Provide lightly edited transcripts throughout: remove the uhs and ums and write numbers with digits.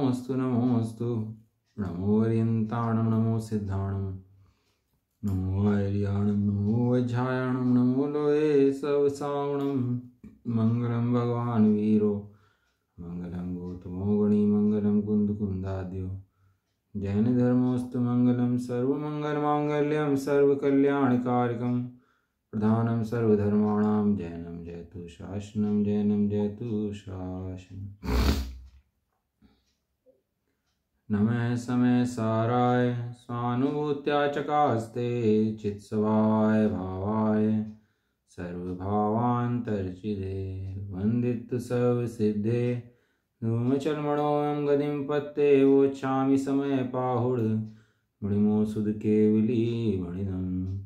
नमोस्तु नमोस्तु। नमो हरियंताणं नमो सिद्धाणं नमो हरियाणं नमो वज्रायणं नमो लोहे सवसावणं। मंगलम भगवान वीरो मंगलम गौतमो गणी मंगलम कुंदकुंदाद्यो। जैन धर्मोस्तु मंगलम सर्वमंगल मांगल्यम सर्वकल्याणकारिकम प्रधानम सर्वधर्माणां जैनम जयतु शासनम जैनम जयतु शासनम। नमः समय साराय स्वानुभूत्या चकास्ते चित्सवाय भावाय सर्वभावान्तर्चिदे वंदितु सब सिद्धे धूमचलमणोऽयं गतिं पत्ते वोच्छामि समय पाहुड मणिमो सुध केवली मणिदम्।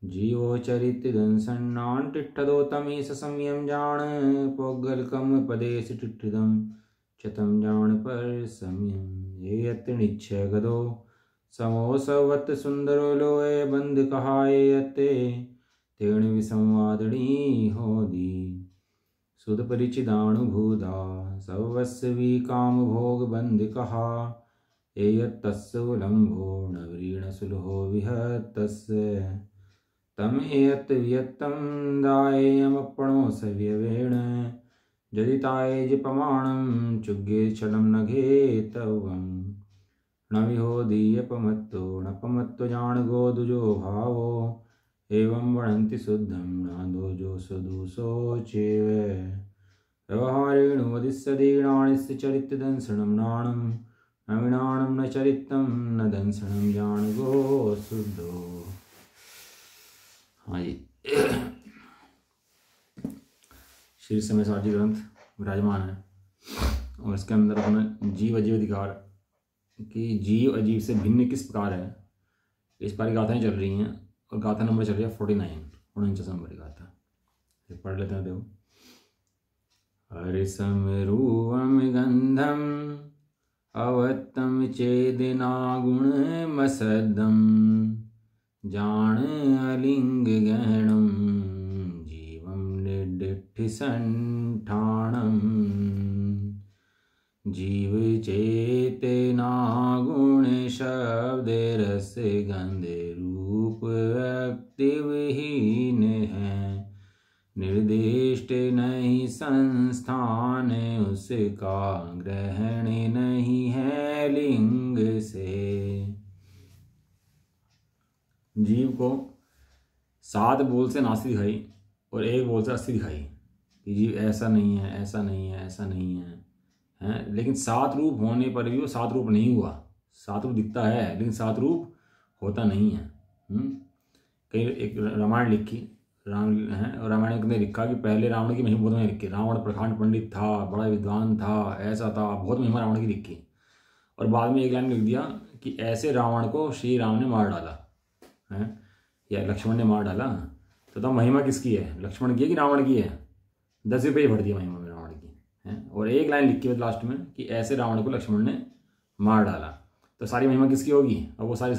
जीवो चरित दंसन्नान टिट्ठदो तमीस संयम जान पोगलकम पदेश टिट्ठदम चतम जान पर संयम। ये यत्ति निच्छ गदो समो सवत सुंदरो लोए बंद कहाए यत्ते तेण विसंवादणी होदी सुध परिचिदानुभूदा सवस्वी काम भोग बंद कहा एयत्तस्य उलंभो नवरीण सुलहो विहत्तस्य तम एयत वियत्तम दायेयमपणो सव्यवेण जदिताये जपमाणं चुग्गे चलं नघे तवं न विहोदीयपमत्तो न पमत्तो जाणगो दुजो भावो एवं वणन्ति शुद्धं नादोजो सदुसो चेव व्यवहारेण वदिस्सदीणानिस्य चरितदंसनं नाणं नविनाणं न चरितं न दंसनं जाणगो शुद्धो। हाँ जी, श्री समय सारजी ग्रंथ विराजमान है और इसके अंदर अपना जीव अजीव अधिकार कि जीव अजीव से भिन्न किस प्रकार है इस पर गाथाएं चल रही हैं और गाथा नंबर चल रही है 49 नंबर की गाथा। पढ़ लेते हैं। देखो, हरिसम रूपम गंधम अवत्तम चेदिना गुण मसदम जान अलिंग गहणम जीवम निर्दिठि संठाणम। जीव चेतना गुण शब्द रस गंध रूप व्यक्ति विहीन है निर्दिष्ट नहीं संस्थान उसका ग्रहण नहीं है लिंग से। जीव को 7 बोल से नास्ति दिखाई और 1 बोल से अस्थि दिखाई कि जीव ऐसा नहीं है ऐसा नहीं है ऐसा नहीं है, हैं? लेकिन 7 रूप होने पर भी वो 7 रूप नहीं हुआ। 7 रूप दिखता है लेकिन 7 रूप होता नहीं है। कहीं एक रामायण लिखी राम है और रामायण के अंदर लिखा कि पहले रावण की महिमा बहुत में लिखी। रावण प्रखांड पंडित था, बड़ा विद्वान था, ऐसा था, बहुत महिमा रावण की लिखी। और बाद में एक लाइन लिख दिया कि ऐसे रावण को श्री राम ने मार डाला है या लक्ष्मण ने मार डाला। तो तब महिमा किसकी है, लक्ष्मण की है कि रावण की है? 10 रुपये भर दिया महिमा में रावण की है। और एक लाइन लिखी है लास्ट में कि ऐसे रावण को लक्ष्मण ने मार डाला। तो सारी महिमा किसकी होगी? अब वो सारी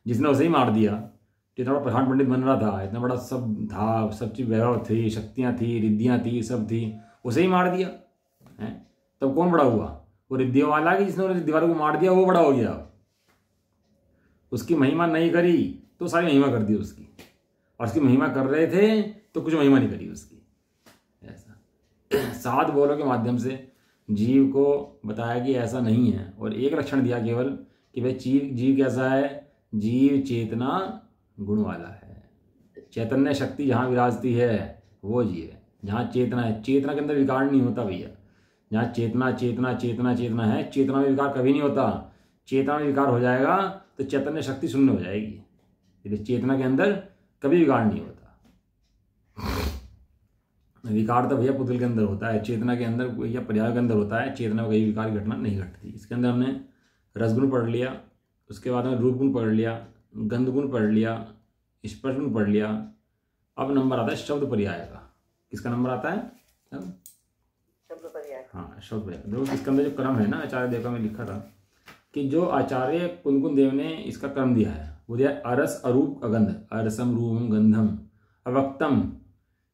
जिसने उसे ही मार दिया, जितना बड़ा प्रधान पंडित बन रहा था, इतना बड़ा सब था, सब चीज वैभव थी, शक्तियाँ थी, रिद्धियाँ थी, सब थी, उसे ही मार दिया है। तब कौन बड़ा हुआ? वो रिद्धियों वाला कि जिसने दीवारों को मार दिया वो बड़ा हो गया। उसकी महिमा नहीं करी तो सारी महिमा कर दी उसकी, और उसकी महिमा कर रहे थे तो कुछ महिमा नहीं करी उसकी। ऐसा 7 बोलों के माध्यम से जीव को बताया कि ऐसा नहीं है। और एक लक्षण दिया केवल कि भाई जीव कैसा है? जीव चेतना गुण वाला है। चैतन्य शक्ति जहाँ विराजती है वो जीव है। जहाँ चेतना है, चेतना के अंदर विकार नहीं होता भैया। जहाँ चेतना चेतना चेतना चेतना है, चेतना में विकार कभी नहीं होता। चेतना में विकार हो जाएगा तो चैतन्य शक्ति शून्य हो जाएगी। इसलिए चेतना के अंदर कभी विकार नहीं होता। विकार तो भैया पुतल के अंदर होता है, चेतना के अंदर या पर्याय के अंदर होता है। चेतना में कहीं विकार की घटना नहीं घटती। इसके अंदर हमने रसगुण पढ़ लिया, उसके बाद में रूप गुण पढ़ लिया, गंध गुण पढ़ लिया, स्पर्श गुण पढ़ लिया। अब नंबर आता है शब्द पर्याय का। किसका नंबर आता है? शब्द पर्याय। हाँ, शब्द पर्याय। देखो इसके अंदर जो क्रम है ना, आचार्य देव का मैं लिखा था कि जो आचार्य कुंदकुंद देव ने इसका क्रम दिया है वो दिया अरस अरूप अगंध, अरसम रूपम गंधम अवक्तम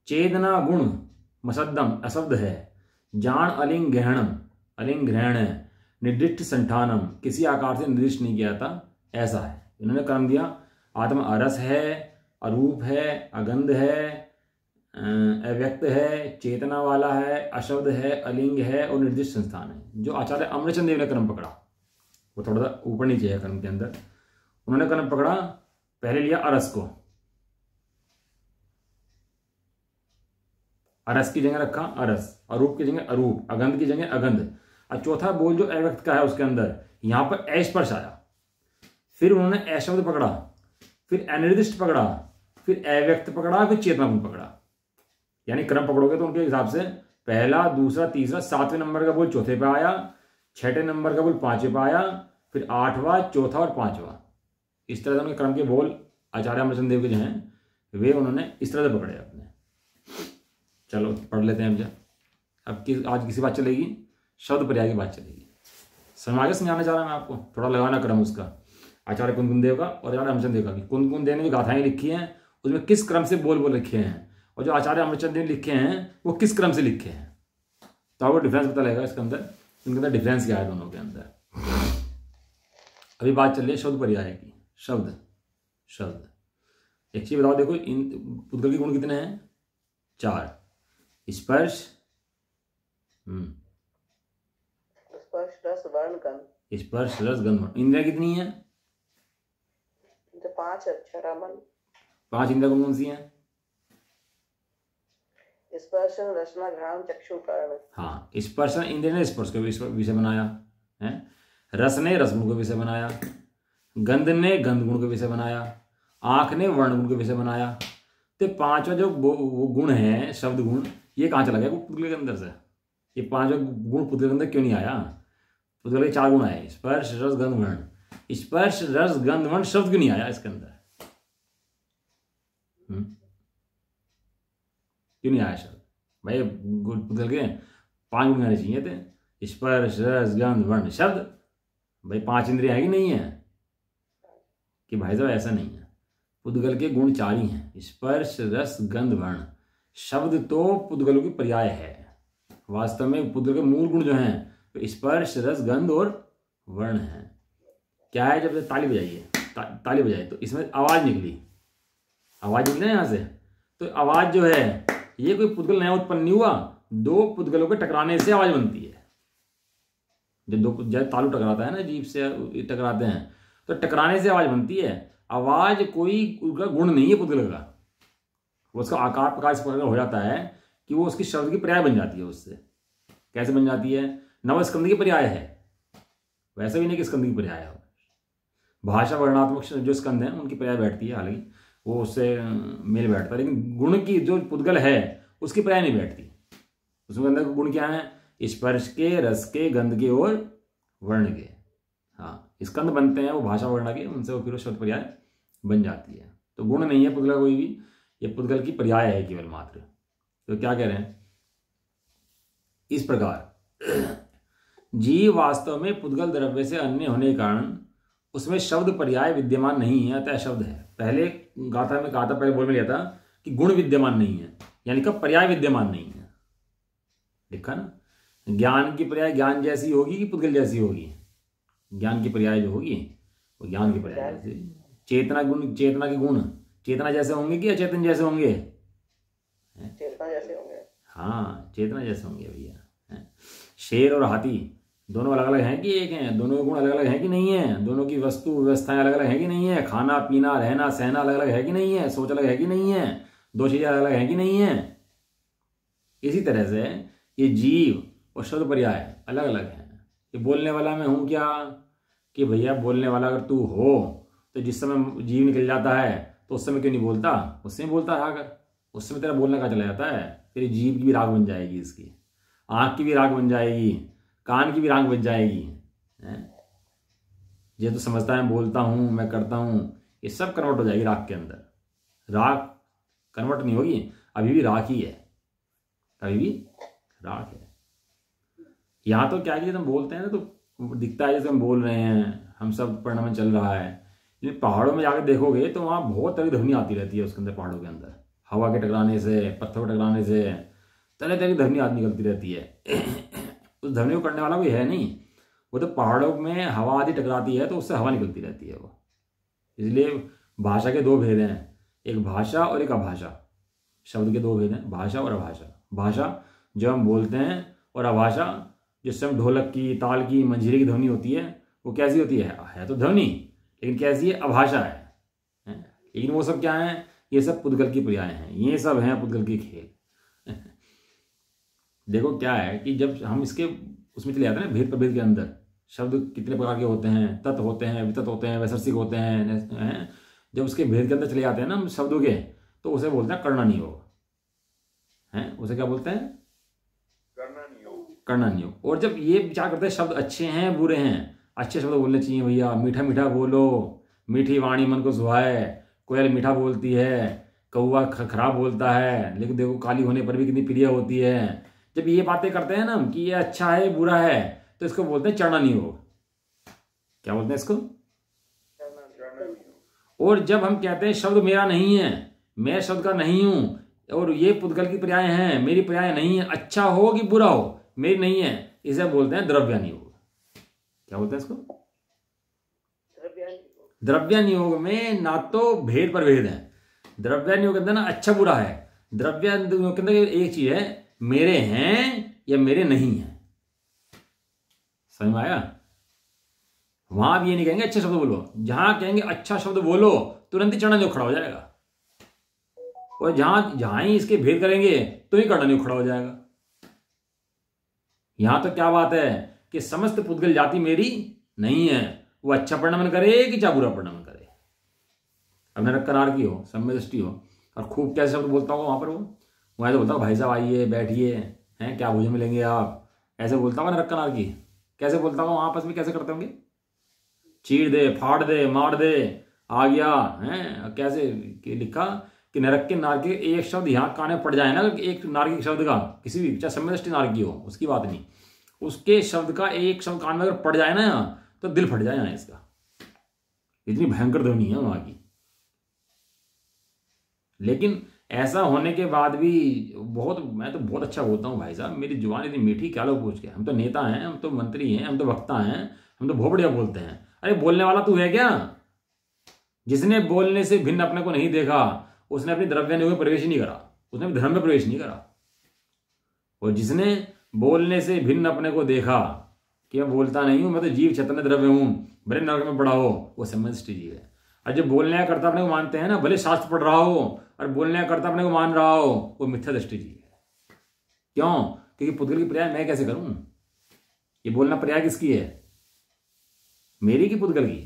चेतना गुण मसद्दम अशब्द है, जान अलिंग गहणम। अलिंग ग्रहण है, निर्दिष्ट संठानम, किसी आकार से निर्दिष्ट नहीं किया था, ऐसा है। इन्होंने क्रम दिया, आत्मा अरस है, अरूप है, अगंध है, अव्यक्त है, चेतना वाला है, अशब्द है, अलिंग है और निर्दिष्ट संस्थान है। जो आचार्य अमृतचंद देव ने क्रम पकड़ा वो थोड़ा सा ऊपर नीचे है क्रम के अंदर। उन्होंने क्रम पकड़ा, पहले लिया अरस को, अरस की जगह रखा अरस, अरूप की जगह अरूप, अगंध की जगह अगंध, और चौथा बोल जो अव्यक्त का है उसके अंदर यहां पर अस्पर्श आया। फिर उन्होंने अशब्द पकड़ा, फिर अनिर्दिष्ट पकड़ा, फिर अव्यक्त पकड़ा, फिर चेतना गुण पकड़ा। यानी क्रम पकड़ोगे तो उनके हिसाब से पहला, दूसरा, तीसरा, 7वें नंबर का बोल चौथे पे आया, 6ठे नंबर का बोल 5वें पे आया, फिर 8वां, चौथा और 5वां। इस तरह से उनके क्रम के बोल आचार्य अमरचंद देव के जो हैं वे उन्होंने इस तरह से पकड़े अपने। चलो पढ़ लेते हैं अब आज किसी बात चलेगी, शब्द पर्याय की बात चलेगी। समागे समझाना चाह रहा मैं आपको, थोड़ा लगाना क्रम उसका, आचार्य कुंदकुन देव का और आचार्य अमरचंद देव का। कुंदकुन देव ने जो गाथाएं लिखी हैं उसमें किस क्रम से बोल लिखे हैं, और जो आचार्य अमरचंद देव लिखे हैं वो किस क्रम से लिखे हैं, तो आपको डिफरेंस पता लगेगा इसके अंदर, इनके अंदर डिफरेंस क्या है दोनों के अंदर। अभी बात चल रही है शब्द पर्याय की। शब्द एक चीज बताओ, देखो इन पुद्गल के गुण कितने हैं? 4। स्पर्श, स्पर्श रस वर्ण गंध। स्पर्श रस गंध वर्ण। इंद्रियां कितनी है? 5 अक्षर मन। 5 इंद्रियां कौन सी हैं? स्पर्श रसना घ्राण चक्षु कर्ण। हाँ, स्पर्श इंद्रिय ने स्पर्श का विषय बनाया है, रस ने रस गुण का विषय बनाया, गंध ने गंध गुण का विषय बनाया, आंख ने वर्ण गुण का विषय बनाया। तो 5वां जो वो गुण है शब्द गुण, ये कहाँ चला गया पुद्गल के अंदर से? ये 5वां गुण पुद्गल के अंदर क्यों नहीं आया? पुद्गल के 4 गुण आए, स्पर्श रस गंध वर्ण। स्पर्श रस गंध वर्ण शब्द क्यों नहीं आया इसके अंदर? क्यों नहीं आया शब्द? भाई पुद्गल के 5 गुण आने चाहिए थे, स्पर्श रस गंध वर्ण शब्द। भाई 5 इंद्रियां है कि नहीं है? कि भाई साहब ऐसा नहीं है, पुद्गल के गुण 4 ही हैं, स्पर्श रस गंध वर्ण। शब्द तो पुद्गलों की पर्याय है, वास्तव में पुद्गल के मूल गुण जो हैं तो स्पर्श रस गंध और वर्ण है। क्या है? जब ताली बजाइए, ताली बजाई तो इसमें आवाज निकली ना यहाँ से, तो आवाज जो है ये कोई पुद्गल नया उत्पन्न नहीं हुआ, 2 पुद्गलों के टकराने से आवाज बनती है। जब तालू टकराता है ना, जीभ से टकराते हैं तो टकराने से आवाज बनती है। आवाज कोई उसका गुण नहीं है पुद्गल का, वो उसका आकार प्रकार इस प्रकार हो जाता है कि वो उसकी शब्द की पर्याय बन जाती है। उससे कैसे बन जाती है? नवस्कंद की पर्याय है, वैसे भी नहीं कि स्कंद की पर्याय है। भाषा वर्णात्मक जो स्कंद हैं उनकी पर्याय बैठती है, हालांकि वो उससे मेल बैठता है, लेकिन गुण की जो पुद्गल है उसकी पर्याय नहीं बैठती। उसमें अंदर गुण क्या है? स्पर्श के, रस के, गंध के और वर्ण के। हाँ, स्कंद बनते हैं वो भाषा वर्ण के, उनसे वो फिर शब्द पर्याय बन जाती है। तो गुण नहीं है पुद्गल कोई भी, ये पुद्गल की पर्याय है केवल मात्र। तो क्या कह रहे हैं? इस प्रकार जीव वास्तव में पुद्गल द्रव्य से अन्य होने के कारण उसमें शब्द पर्याय विद्यमान नहीं है, अतः शब्द है। पहले गाथा में कहा था, पहले बोल में लिया था कि गुण विद्यमान नहीं है, यानी कि पर्याय विद्यमान नहीं है। लिखा ना, ज्ञान की पर्याय ज्ञान जैसी होगी कि पुद्गल जैसी होगी? ज्ञान की पर्याय जो होगी वो ज्ञान की पर्याय जैसी। चेतना गुण, चेतना के गुण चेतना जैसे होंगे कि अचेतन जैसे होंगे? चेतना जैसे होंगे। हाँ, चेतना जैसे होंगे भैया। शेर और हाथी दोनों अलग अलग हैं कि एक हैं? दोनों के गुण अलग अलग हैं कि नहीं है? दोनों की वस्तु व्यवस्थाएं अलग अलग हैं कि नहीं है? खाना पीना रहना सहना अलग अलग है कि नहीं है? सोच अलग है कि नहीं है? 2 चीजें अलग अलग हैं कि नहीं है? इसी तरह से ये जीव और शब्द पर्याय अलग अलग हैं। ये बोलने वाला मैं हूं क्या? कि भैया बोलने वाला अगर तू हो तो जिस समय जीव निकल जाता है तो उस समय क्यों नहीं बोलता? उस समय बोलता रहा कर, उस समय तेरा बोलना कहाँ चला जाता है? तेरी जीभ की भी राख बन जाएगी, इसकी आंख की भी राख बन जाएगी, कान की भी राख बन जाएगी। ये तो समझता है बोलता हूं, मैं करता हूं, ये सब कन्वर्ट हो जाएगी राख के अंदर। राख कन्वर्ट नहीं होगी, अभी भी राख ही है, अभी भी राख है। यहाँ तो क्या है, जब हम बोलते हैं ना तो दिखता है जैसे हम बोल रहे हैं, हम सब परिणाम चल रहा है, लेकिन पहाड़ों में जाकर देखोगे तो वहाँ बहुत तरह की ध्वनि आती रहती है। उसके अंदर पहाड़ों के अंदर हवा के टकराने से, पत्थर के टकराने से तरह तरह की ध्वनि निकलती रहती है। उस ध्वनि को करने वाला कोई है नहीं। वो तो पहाड़ों में हवा आदि टकराती है तो उससे हवा निकलती रहती है वो। इसलिए भाषा के दो भेद हैं, एक भाषा और एक अभाषा। शब्द के दो भेद हैं, भाषा और अभाषा। भाषा जो हम बोलते हैं, और अभाषा जिससे हम ढोलक की, ताल की, मंजीरे की ध्वनि होती है, वो कैसी होती है तो ध्वनि, लेकिन कैसी है, अभाषा है। लेकिन वो सब क्या है, ये सब पुद्गल की पर्याय हैं, ये सब हैं पुद्गल के खेल। देखो क्या है कि जब हम इसके उसमें चले जाते हैं ना, भेद प्रभेद के अंदर, शब्द कितने प्रकार के होते हैं, तत् होते हैं, वितत होते हैं, वैसर्षिक होते हैं। जब उसके भेद के अंदर चले जाते हैं ना हम शब्दों के, तो उसे बोलते हैं कर्णनियोग है। उसे क्या बोलते हैं, कर्णनियोग। और जब ये विचार करते हैं शब्द अच्छे हैं बुरे हैं, अच्छे शब्द बोलने चाहिए भैया, मीठा मीठा बोलो, मीठी वाणी मन को सुहाए, कोयल मीठा बोलती है, कौवा खराब बोलता है, लेकिन देखो काली होने पर भी कितनी प्रिय होती है। जब ये बातें करते हैं ना कि ये अच्छा है बुरा है, तो इसको बोलते हैं चरणनियोग। क्या बोलते हैं इसको, और जब हम कहते हैं शब्द मेरा नहीं है, मैं शब्द का नहीं हूं, और ये पुद्गल की पर्याय हैं, मेरी पर्याय नहीं है, अच्छा हो कि बुरा हो मेरी नहीं है, इसे बोलते हैं द्रव्यानियोग। क्या बोलते हैं इसको, द्रव्यानियोग में ना तो भेद पर भेद है। द्रव्यानियोग के अंदर ना अच्छा बुरा है, द्रव्यानियोग के अंदर एक चीज है, मेरे हैं या मेरे नहीं है। समझ में आया। वहां भी ये नहीं कहेंगे अच्छा शब्द बोलो, जहां कहेंगे अच्छा शब्द बोलो तुरंत ही चरणनियोग खड़ा हो जाएगा, और जहां ही इसके भेद करेंगे तो ही कर्णनियोग खड़ा हो जाएगा। यहां तो क्या बात है कि समस्त पुद्गल जाति मेरी नहीं है, वो अच्छा परिणाम करे कि चाहे बुरा परिणाम करे। अब नरकनार की हो, सम्य दृष्टि हो, और खूब कैसे शब्द बोलता होगा वहां पर, वो ऐसे बोलता हूँ भाई साहब आइए बैठिए, हैं क्या भोजन मिलेंगे आप, ऐसे बोलता होगा नरकनार की। कैसे बोलता होगा वहां आपस में, कैसे करते होंगे, चीर दे, फाड़ दे, मार दे, आ गया है। कैसे लिखा कि नरक के नार के एक शब्द यहाँ कान में पड़ जाए ना, एक नारकी शब्द का, किसी भी चाहे सम्यदृष्टि नारकी हो उसकी बात नहीं, उसके शब्द का एक शब्द कान में अगर पड़ जाए ना तो दिल फट जाए यहाँ इसका, इतनी भयंकर ध्वनि है वहां की। लेकिन ऐसा होने के बाद भी मैं तो बहुत अच्छा बोलता हूँ भाई साहब, मेरी जुबान इतनी मीठी, क्या लोग पूछ के, हम तो नेता हैं, हम तो मंत्री हैं, हम तो वक्ता हैं, हम तो बहुत बढ़िया बोलते हैं। अरे बोलने वाला तू है क्या? जिसने बोलने से भिन्न अपने को नहीं देखा उसने अपनी द्रव्यानियोग में प्रवेश ही नहीं करा, उसने भी धर्म में प्रवेश नहीं करा। और जिसने बोलने से भिन्न अपने को देखा कि मैं बोलता नहीं हूं, मैं तो जीव चैतन्य द्रव्य हूं, भले नरक में पड़ा हो, वो समष्टि जीव है। और जो बोलने का कर्ता अपने को मानते हैं ना, भले शास्त्र पढ़ रहा हो और बोलने का कर्ता अपने को मान रहा हो, वो मिथ्या दृष्टि जीव है। क्यों? क्योंकि पुद्गल की पर्याय मैं कैसे करूं? ये बोलना पर्याय किसकी है, मेरी की पुद्गल की?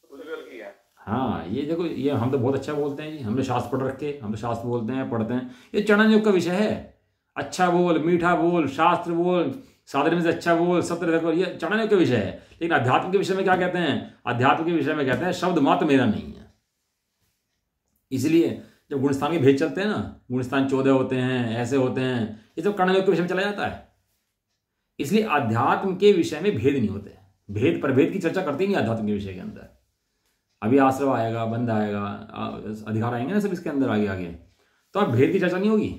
पुद्गल की है। हाँ ये देखो, ये हम तो बहुत अच्छा बोलते हैं जी, हम तो शास्त्र पढ़ रखे, हम तो शास्त्र बोलते हैं, पढ़ते हैं। ये चरणनियोग का विषय है, अच्छा बोल, मीठा बोल, शास्त्र बोल, साधन में से अच्छा बोल, सत्य देखो, ये चरणनियोग का विषय है। लेकिन अध्यात्म के विषय में क्या कहते हैं? अध्यात्म के विषय में कहते हैं शब्द मात्र मेरा नहीं है। इसलिए जब गुणस्थान के भेद चलते हैं ना, गुणस्थान 14 होते हैं, ऐसे होते हैं, ये सब कर्णयोग के विषय में चला जाता है। इसलिए अध्यात्म के विषय में भेद नहीं होते, भेद प्रभेद की चर्चा करती नहीं अध्यात्म के विषय के अंदर। अभी आश्रव आएगा, बंध आएगा, अधिकार आएंगे ना सब इसके अंदर आगे आगे, तो अब भेद की चर्चा नहीं होगी,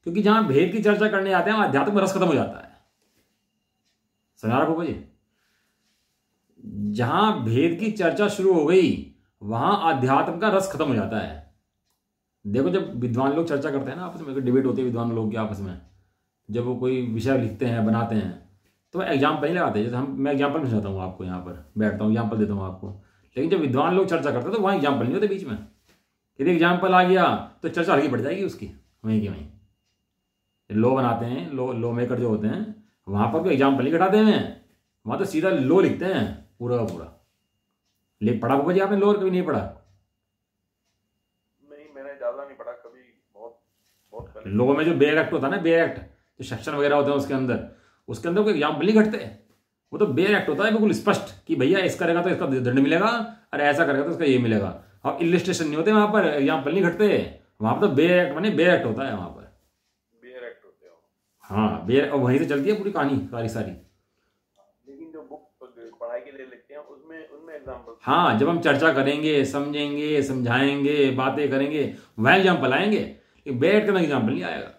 क्योंकि जहां भेद की चर्चा करने जाते हैं अध्यात्म में रस खत्म हो जाता है। समझा रहा जी? जहां भेद की चर्चा शुरू हो गई वहां अध्यात्म का रस खत्म हो जाता है। देखो जब विद्वान लोग चर्चा करते हैं ना आपस में, डिबेट होती है विद्वान लोग के आपस में, जब वो कोई विषय लिखते हैं, बनाते हैं, तो एग्जाम्पल नहीं लगाते। जैसे मैं एग्जाम्पल में समझाता हूँ आपको, यहाँ पर बैठता हूँ, एग्जाम्पल देता हूँ आपको। लेकिन जब विद्वान लोग चर्चा करते हैं तो वहाँ एग्जाम्पल नहीं होते बीच में। यदि एग्जाम्पल आ गया तो चर्चा हल्की पड़ जाएगी उसकी, वहीं की वहीं। लो बनाते हैं, लो मेकर जो होते हैं, वहां पर कोई एग्जाम्पल नहीं घटाते हैं, वहां तो सीधा लो लिखते हैं पूरा पूरा। लेख पढ़ा बाबा जी आपने लो, कभी नहीं पढ़ा? नहीं, मैंने ज्यादा नहीं पढ़ा, कभी बहुत पहले। लो में जो बेयर एक्ट होता है ना, बेयर एक्ट जो सेक्शन वगैरह होते हैं उसके अंदर कोई एग्जाम्पल नहीं घटते। वो तो बेयर एक्ट होता है बिल्कुल स्पष्ट कि भैया इस करेगा तो इसका दंड मिलेगा, और ऐसा करेगा तो इसका ये मिलेगा। और इलिस्ट्रेशन नहीं होते वहां पर, एग्जाम्पल नहीं घटते वहां पर। तो बेयर एक्ट माने बेयर एक्ट होता है वहां पर, बेयर एक्ट होते हो। हाँ बेयर, वहीं से चलती है पूरी कहानी सारी। लेकिन जो बुक पढ़ाई के लिए लिखते हैं उनमें एग्जाम्पल, हाँ जब हम चर्चा करेंगे, समझेंगे, समझाएंगे, बातें करेंगे, वह एग्जाम्पल आएंगे। बेयर एक्ट का एग्जाम्पल नहीं आएगा।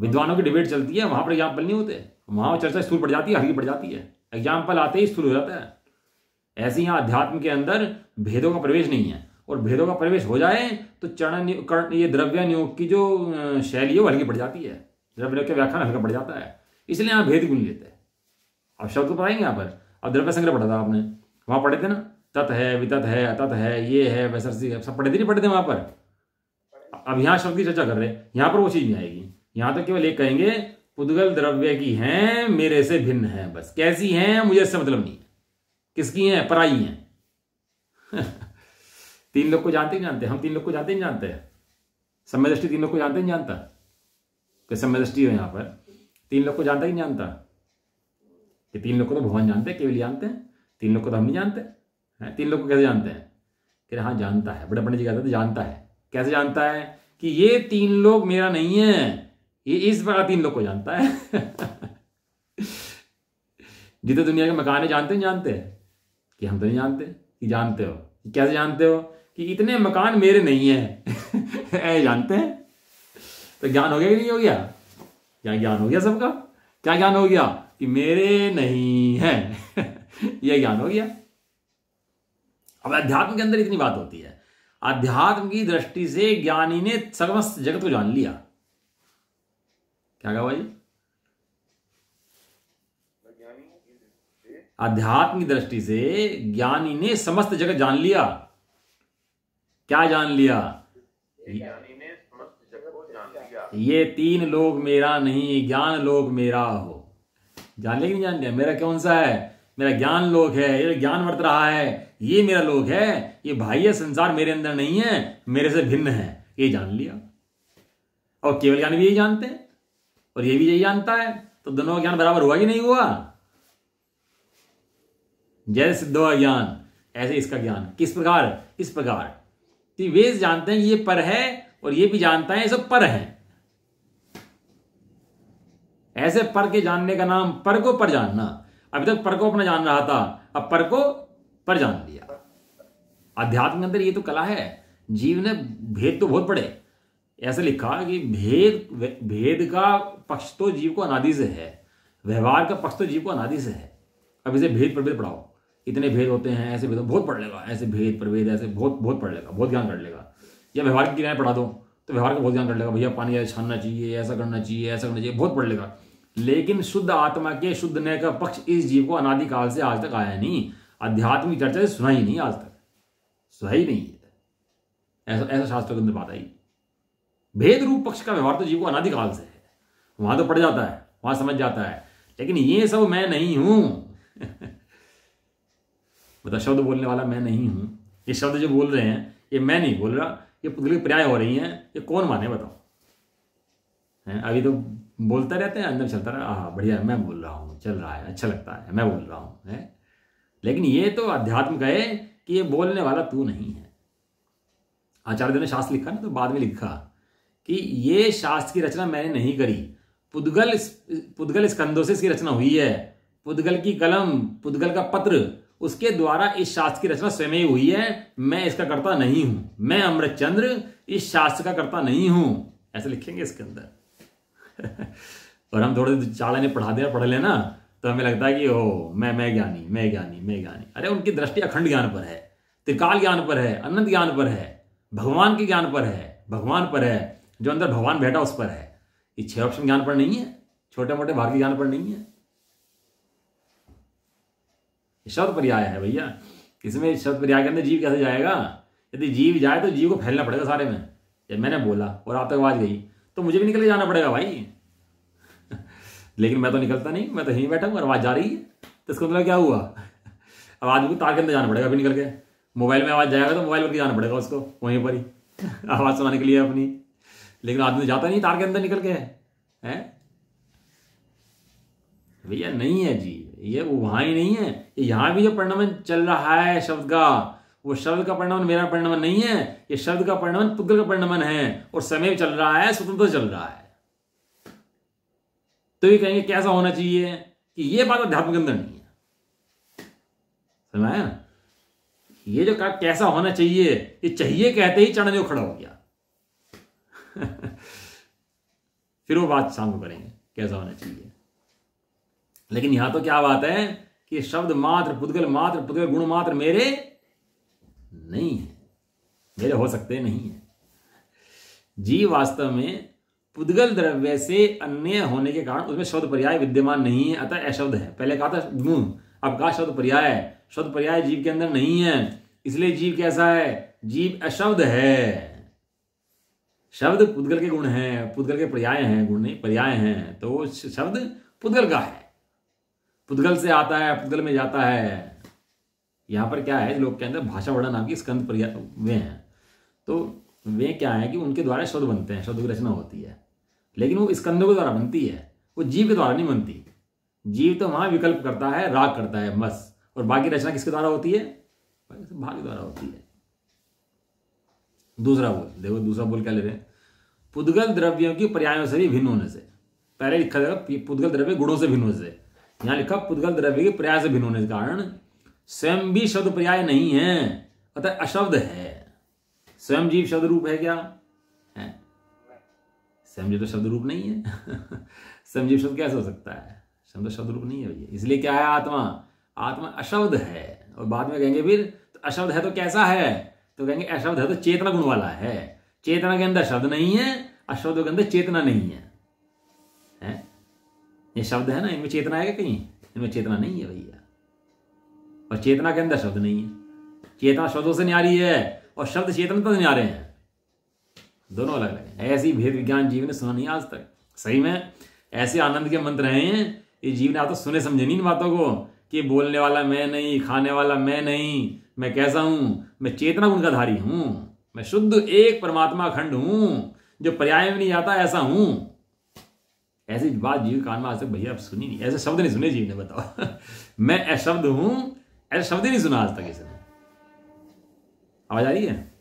विद्वानों की डिबेट चलती है, वहां पर एग्जाम्पल नहीं होते, वहां चर्चा स्थूल पड़ जाती है, हल्की पड़ जाती है, एग्जाम्पल आते ही स्थूल हो जाता है। ऐसे यहाँ अध्यात्म के अंदर भेदों का प्रवेश नहीं है, और भेदों का प्रवेश हो जाए तो ये द्रव्य नियोग की जो शैली है वो हल्की पड़ जाती है, द्रव्य के व्याख्यान हल्का पड़ जाता है, इसलिए यहाँ भेद गुण लेते हैं। अब शब्द तो पढ़ाएंगे यहाँ पर, अब द्रव्य संग्रह पढ़ा था आपने, वहां पढ़े थे ना, तत् है, वितत है, अतत है, ये है, वैसरसी है, सब पढ़े थे नहीं पढ़े थे वहां पर। अब यहाँ शब्द की चर्चा कर रहे हैं, यहाँ पर वो चीज नहीं आएगी, यहाँ तो केवल एक कहेंगे पुद्गल द्रव्य की हैं, मेरे से भिन्न है, बस कैसी हैं मुझे इससे मतलब नहीं है, किसकी हैं, पराई हैं। तीन लोग को जानते ही जानते, हम तीन लोग को जानते ही जानते हैं, समय दृष्टि तीन लोग को जानते ही जानता, कि समय दृष्टि हो यहाँ पर तीन लोग को जानता ही जानता, कि तीन लोग को तो भगवान जानते हैं, केवल जानते हैं, तीन लोग को तो हम नहीं जानते हैं। तीन लोग को कैसे जानते हैं, कि हाँ जानता है, बड़े पंडित जी कहते थे जानता है, कैसे जानता है, कि ये तीन लोग मेरा नहीं है, ये इस प्रकार तीन लोग को जानता है। जितने दुनिया के मकान है जानते हैं, जानते हैं, कि हम तो नहीं जानते, कि जानते हो, कैसे जानते हो, कि इतने मकान मेरे नहीं है। जानते हैं, तो ज्ञान हो गया कि नहीं हो गया, क्या ज्ञान हो गया सबका, क्या ज्ञान हो गया, कि मेरे नहीं है। यह ज्ञान हो गया। अब अध्यात्म के अंदर इतनी बात होती है, अध्यात्म की दृष्टि से ज्ञानी ने समस्त जगत को जान लिया। क्या कहा भाई, अध्यात्म की दृष्टि से ज्ञानी ने समस्त जगत जान लिया। क्या जान लिया, ज्ञानी ने समस्त जगत को जान लिया। ये तीन लोग मेरा नहीं, ज्ञान लोग मेरा हो। जान लिया कि नहीं जान लिया, मेरा कौन सा है, मेरा ज्ञान लोक है, ये ज्ञान वर्त रहा है, ये मेरा लोक है, ये बाह्य संसार मेरे अंदर नहीं है, मेरे से भिन्न है, ये जान लिया। और केवल ज्ञान भी यही जानते हैं, और ये भी यही जानता है, तो दोनों का ज्ञान बराबर हुआ कि नहीं हुआ। जैसे सिद्ध हुआ ज्ञान, ऐसे इसका ज्ञान किस प्रकार, इस प्रकार कि वे जानते हैं ये पर है, और ये भी जानता है ये सब पर है। ऐसे पर के जानने का नाम पर को पर जानना। अभी तक पर को अपना जान रहा था, अब पर को पर जान लिया। अध्यात्म के अंदर ये तो कला है। जीव ने भेद तो बहुत पढ़े, ऐसे लिखा कि भेद का पक्ष तो जीव को अनादि से है, व्यवहार का पक्ष तो जीव को अनादि से है। अब इसे भेद प्रभेद पढ़ाओ, इतने भेद होते हैं, ऐसे भेद बहुत पढ़ लेगा, ऐसे भेद प्रभेद ऐसे बहुत पढ़ लेगा, बहुत ज्ञान कर लेगा। या व्यवहार की क्रियाएं पढ़ा दो तो व्यवहार का बहुत ज्ञान कर लेगा, भैया पानी ऐसा छानना चाहिए, ऐसा करना चाहिए, ऐसा करना चाहिए, बहुत पढ़ लेगा। लेकिन शुद्ध आत्मा के शुद्ध नय का पक्ष इस जीव को अनादिकाल से आज तक आया नहीं। अध्यात्म की चर्चा से सुना ही नहीं, आज तक सुना ही नहीं है। ऐसा शास्त्र के अंदर बात आई। भेद रूप पक्ष का व्यवहार तो जीव को अनादिकाल से है, वहां तो पढ़ जाता है, वहां समझ जाता है। लेकिन ये सब मैं नहीं हूं। मतलब शब्द बोलने वाला मैं नहीं हूं, ये शब्द जो बोल रहे हैं ये मैं नहीं बोल रहा, ये पुतली पर्याय हो रही हैं, ये कौन माने बताओ। अभी तो बोलते रहते हैं, अंदर चलता रहा, हाँ बढ़िया है, मैं बोल रहा हूँ, चल रहा है, अच्छा लगता है, मैं बोल रहा हूँ। लेकिन ये तो अध्यात्म कहे कि ये बोलने वाला तू नहीं है। आचार्य ने शास्त्र लिखा ना, तो बाद में लिखा कि ये शास्त्र की रचना मैंने नहीं करी, पुद्गल स्कंदों से इसकी रचना हुई है। पुद्गल की कलम, पुद्गल का पत्र, उसके द्वारा इस शास्त्र की रचना स्वयं ही हुई है। मैं इसका कर्ता नहीं हूं, मैं अमृतचंद्र इस शास्त्र का कर्ता नहीं हूं, ऐसे लिखेंगे इसके अंदर। और हम थोड़े चाला ने पढ़ लेना तो हमें लगता है कि ओ मैं ज्ञानी, मैं ज्ञानी, मैं ज्ञानी। अरे उनकी दृष्टि अखंड ज्ञान पर है, त्रिकाल ज्ञान पर है, अनंत ज्ञान पर है, भगवान के ज्ञान पर है, भगवान पर है, जो अंदर भगवान बैठा उस पर है। ये 6 ऑप्शन ज्ञान पर नहीं है, छोटे मोटे भाग ज्ञान पर नहीं है। शब्द पर्याय है भैया, इसमें शब्द पर्याय के अंदर जीव कैसे जाएगा। यदि जीव जाए तो जीव को फैलना पड़ेगा सारे में। जब मैंने बोला और आप तक आवाज गई तो मुझे भी निकल के जाना पड़ेगा भाई। लेकिन मैं तो निकलता नहीं, मैं तो यहीं बैठा हूँ और आवाज जा रही है, तो इसका मतलब क्या हुआ, आवाज को तार के अंदर जाना पड़ेगा फिर निकल के। मोबाइल में आवाज जाएगा तो मोबाइल पर जाना पड़ेगा उसको, वहीं पर ही आवाज सुनाने के लिए अपनी। लेकिन आदमी जाता नहीं तार के अंदर निकल के, है भैया नहीं है जी, ये वो वहां ही नहीं है। यहां भी जो परिणमन चल रहा है शब्द का, वो शब्द का परिणमन मेरा परिणमन नहीं है, ये शब्द का परिणमन पुद्गल का परिणमन है, और समय चल रहा है, स्वतंत्र चल रहा है। तो ये कहेंगे कैसा होना चाहिए, कि ये बात अध्यात्म के अंदर नहीं है। समझ आया ना, ये जो कहा कैसा होना चाहिए, ये चाहिए कहते ही चढ़ने खड़ा हो गया। फिर वो बात शाम को करेंगे कैसा होना चाहिए। लेकिन यहां तो क्या बात है कि शब्द मात्र पुद्गल गुण मात्र मेरे नहीं है, मेरे हो सकते नहीं है। जीव वास्तव में पुद्गल द्रव्य से अन्य होने के कारण उसमें शब्द पर्याय विद्यमान नहीं है, अतः अशब्द है। पहले कहा था गुण, अब कहा शब्द पर्याय है। शब्द पर्याय जीव के अंदर नहीं है, इसलिए जीव कैसा है? जीव अशब्द है। शब्द पुद्गल के गुण हैं, पुद्गल के पर्याय हैं, गुण नहीं पर्याय हैं। तो शब्द पुद्गल का है, पुद्गल से आता है, पुद्गल में जाता है। यहां पर क्या है, लोग के अंदर भाषा वर्णन नाम की स्कंद पर्याय वे हैं। तो वे क्या है कि उनके द्वारा शब्द बनते हैं, शब्द की रचना होती है, लेकिन वो स्कंदों के द्वारा बनती है, वो जीव के द्वारा नहीं बनती। जीव तो वहां विकल्प करता है, राग करता है बस, और बाकी रचना किसके द्वारा होती है? भाग के द्वारा होती है। दूसरा बोल देखो, दूसरा बोल क्या ले रहे हैं? पुद्गल द्रव्यों की पर्यायों से भी भिन्न होने से। पहले लिखा जाएगा पुद्गल द्रव्य गुणों से भिन्न होने से, यहां लिखा पुद्गल द्रव्य के पर्याय से भिन्न होने के कारण स्वयं भी शब्द पर्याय नहीं है, अतः अशब्द है। स्वयं जीव शब्द रूप है क्या? है। स्वयं जीव तो शब्द रूप नहीं है। स्वयं जीव शब्द कैसे हो सकता है? शब्द रूप नहीं है भैया। इसलिए क्या है? आत्मा, आत्मा अशब्द है। और बाद में कहेंगे फिर तो अशब्द है तो कैसा है? तो कहेंगे अशब्द है तो चेतना गुण वाला है। चेतना के अंदर शब्द नहीं है, अशब्द के अंदर चेतना नहीं है। ये शब्द है ना, इनमें चेतना है कहीं? इनमें चेतना नहीं है भैया। और चेतना के अंदर शब्द नहीं है। चेतना शब्दों से न्यारी है और शब्द चेतनता से न्यारे हैं, दोनों अलग अलग है। ऐसी भेद विज्ञान जीव ने सुना नहीं आज तक। सही में ऐसे आनंद के मंत्र हैं, ये जीव ने आज तो सुने समझे नहीं इन बातों को कि बोलने वाला मैं नहीं, खाने वाला मैं नहीं, मैं कैसा हूं? मैं चेतना गुण का धारी हूं, मैं शुद्ध एक परमात्मा अखंड हूं, जो पर्याय में नहीं आता, ऐसा हूं। ऐसी बात जीव कान में आज तक भैया सुनी नहीं, ऐसे शब्द नहीं सुने जीव ने, बताओ। मैं अशब्द हूं, ऐसा शब्द ही नहीं सुना आज तक किसी ने। आवाज आ रही है?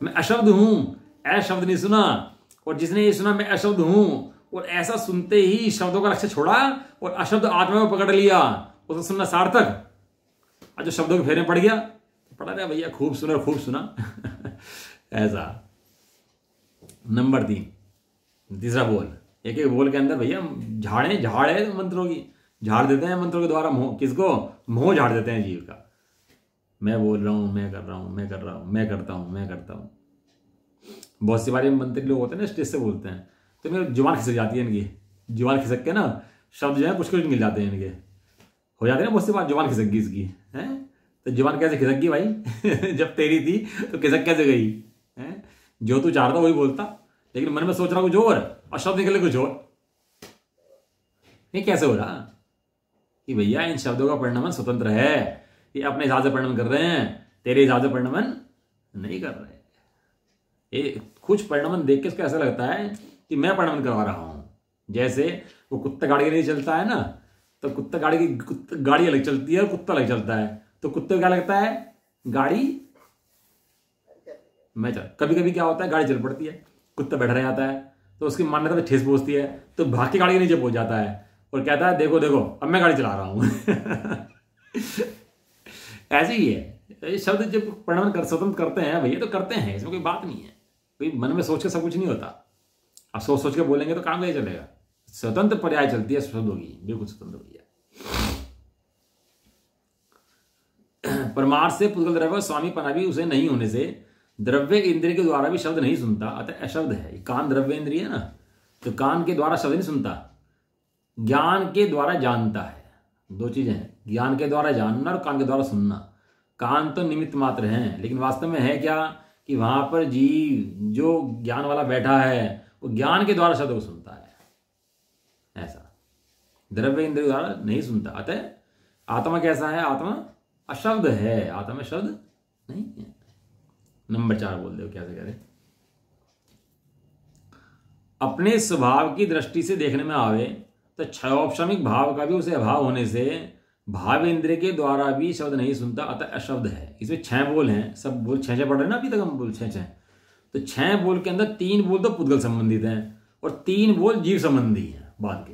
मैं अशब्द हूं, ऐसा शब्द नहीं सुना। और जिसने ये सुना मैं अशब्द हूं, और ऐसा सुनते ही शब्दों का लक्ष्य छोड़ा और अशब्द आत्मा को पकड़ लिया, उसे सुनना सार्थक। और जो शब्दों के फेरे पड़ गया, पड़ा रहा भैया खूब सुना खूब सुना। ऐसा। नंबर 3, तीसरा बोल। एक एक बोल के अंदर भैया झाड़ है मंत्रों की, झाड़ देते हैं मंत्रों के द्वारा मोह। किसको? मोह झाड़ देते हैं जीव का। मैं बोल रहा हूं, मैं कर रहा हूं, मैं कर रहा हूं, मैं करता हूं, मैं करता हूं। बहुत सी बारी मंत्री लोग होते हैं ना, स्टेज से बोलते हैं तो मेरी जुबान खिसक जाती है इनकी। जुबान खिसक के ना शब्द जो है कुछ कुछ मिल जाते हैं इनके, हो जाते हैं ना बहुत सी बार। जुबान खिसक गई इसकी है, तो जुबान कैसे खिसक गई भाई? जब तेरी थी तो खिसक कैसे गई है? जो तू चाह रहा था वही बोलता, लेकिन मन में सोच रहा कुछ और और शब्द निकले कुछ और। ये कैसे हो रहा कि भैया इन शब्दों का परिणमन स्वतंत्र है, ये अपने हिसाब से परिणमन कर रहे हैं, तेरे हिसाब से परिणमन नहीं कर रहे। ये कुछ परिणमन देख के उसको ऐसा लगता है कि मैं परिणमन करवा रहा हूं। जैसे वो कुत्ता गाड़ी के लिए चलता है ना, तो कुत्ता गाड़ी अलग चलती है और कुत्ता अलग चलता है। तो कुत्ते को क्या लगता है? गाड़ी मैं चल। कभी कभी क्या होता है, गाड़ी चल पड़ती है, कुत्ता बैठ रह जाता है, तो उसकी मान्यता में ठेस पहुंचती है, तो भाग के गाड़ी के नीचे पहुंच जाता है और कहता है देखो देखो अब मैं गाड़ी चला रहा हूं। ऐसे ही है शब्द। जब परिणमन कर स्वतंत्र करते हैं भैया तो करते हैं, इसमें कोई बात नहीं है। कोई मन में सोच के सब कुछ नहीं होता। अब सोच सोच के बोलेंगे तो काम कैसे चलेगा? स्वतंत्र पर्याय चलती है शब्दों की, बिल्कुल स्वतंत्र भैया। परमार्थ से पुद्गल द्रव्य स्वामी पना भी उसे नहीं होने से द्रव्य इंद्रिय के द्वारा भी शब्द नहीं सुनता, अतः अशब्द है। कान द्रव्य इंद्रिय है ना, तो कान के द्वारा शब्द नहीं सुनता, ज्ञान के द्वारा जानता है। दो चीजें हैं, ज्ञान के द्वारा जानना और कान के द्वारा सुनना। कान तो निमित्त मात्र हैं, लेकिन वास्तव में है क्या कि वहां पर जीव जो ज्ञान वाला बैठा है वो ज्ञान के द्वारा शब्द को सुनता है। ऐसा द्रव्य इंद्रिय द्वारा नहीं सुनता। अतः आत्मा कैसा है? आत्मा अशब्द है, आत्मा में शब्द नहीं है। नंबर 4 बोल दो कैसे करें? अपने स्वभाव की दृष्टि से देखने में आवे तो क्षयोपशमिक भाव का भी उसे अभाव होने से भाव इंद्रिय के द्वारा भी शब्द नहीं सुनता, अतः अशब्द है। इसमें 6 बोल हैं, सब बोल 6 पढ़ रहे हैं ना अभी तक हम बोल 6। तो 6 बोल के अंदर 3 बोल तो पुद्गल संबंधित हैं और 3 बोल जीव संबंधी हैं। बाद के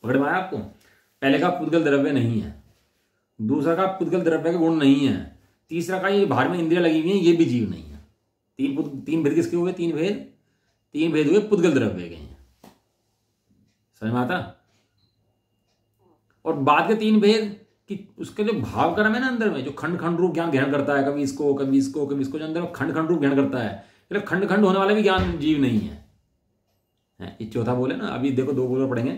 पकड़ में आया आपको? पहले का पुद्गल द्रव्य नहीं है, दूसरा का पुद्गल द्रव्य का गुण नहीं है, तीसरा का ये बाहर में इंद्रिया लगी हुई है, ये भी जीव नहीं है। 3 भेद किसके हुए? 3 भेद 3 भेद हुए पुद्गल द्रव्य के हैं, समझ में आता। और बाद के 3 भेद कि उसके जो भाव कर्म है ना अंदर में, जो खंड खंड रूप ज्ञान ग्रहण करता है, कभी इसको कभी इसको कभी इसको, जो अंदर में खंड खंड रूप ग्रहण करता है, मतलब खंड खंड होने वाला भी ज्ञान जीव नहीं है। ये चौथा बोले ना, अभी देखो 2 बोल पढ़ेंगे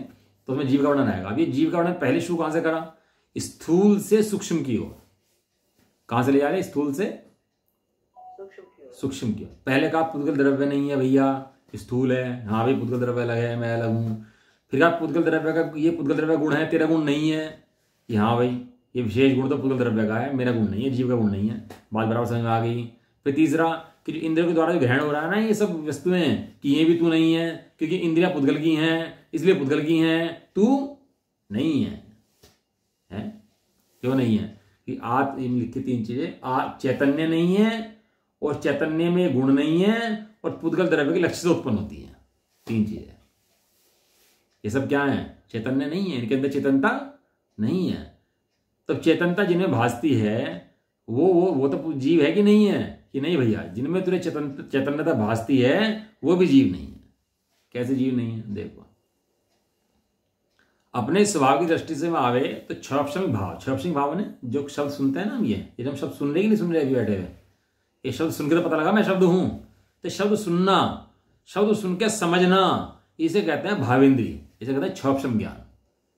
तो उसमें जीव का वर्णन आएगा। अब ये जीव का वर्णन पहले शुरू कहां से करा, स्थूल से सूक्ष्म की ओर। कहां से ले जा रहे, स्थूल से सूक्ष्म की ओर। पहले कहा पुद्गल द्रव्य नहीं है भैया, स्थूल है, हाँ भाई पुद्गल द्रव्य अलग है, मैं अलग हूं। फिर कहा पुद्गल द्रव्य का ये पुद्गल द्रव्य गुण है, तेरा गुण नहीं है, कि हाँ भाई ये विशेष गुण तो पुद्गल द्रव्य का है, मेरा गुण नहीं है, जीव का गुण नहीं है। बात बराबर समझ में आ गई। फिर तीसरा कि जो इंद्रियों के द्वारा जो ग्रहण हो रहा है ना, ये सब वस्तुएं, कि ये भी तू नहीं है, क्योंकि इंद्रियां पुद्गल की हैं, इसलिए पुद्गल की हैं, तू नहीं है, क्यों नहीं है, कि आप लिखी 3 चीजें, चैतन्य नहीं है, और चैतन्य में गुण नहीं है, और पुद्गल द्रव्य के लक्ष्य से उत्पन्न होती है। 3 चीजें, ये सब क्या है, चैतन्य नहीं है, इनके अंदर चेतनता नहीं है। तब चेतनता जिनमें भासती है वो तो जीव है कि नहीं है, कि नहीं भैया, जिनमें तुझे चैतन्यता भासती है वो भी जीव नहीं है। कैसे जीव नहीं है, देखो अपने स्वभाव की दृष्टि से में आवे तो क्षौप्शमिक भाव, क्षौप्शमिक भाव ने जो शब्द सुनते हैं ना हम, ये हम शब्द सुन रहे कि नहीं सुन रहे अभी बैठे हुए, ये शब्द सुन के तो पता लगा मैं शब्द हूं, तो शब्द सुनना, शब्द सुन के समझना, इसे कहते हैं भावेंद्रिय, इसे कहते हैं क्षौप्शम ज्ञान।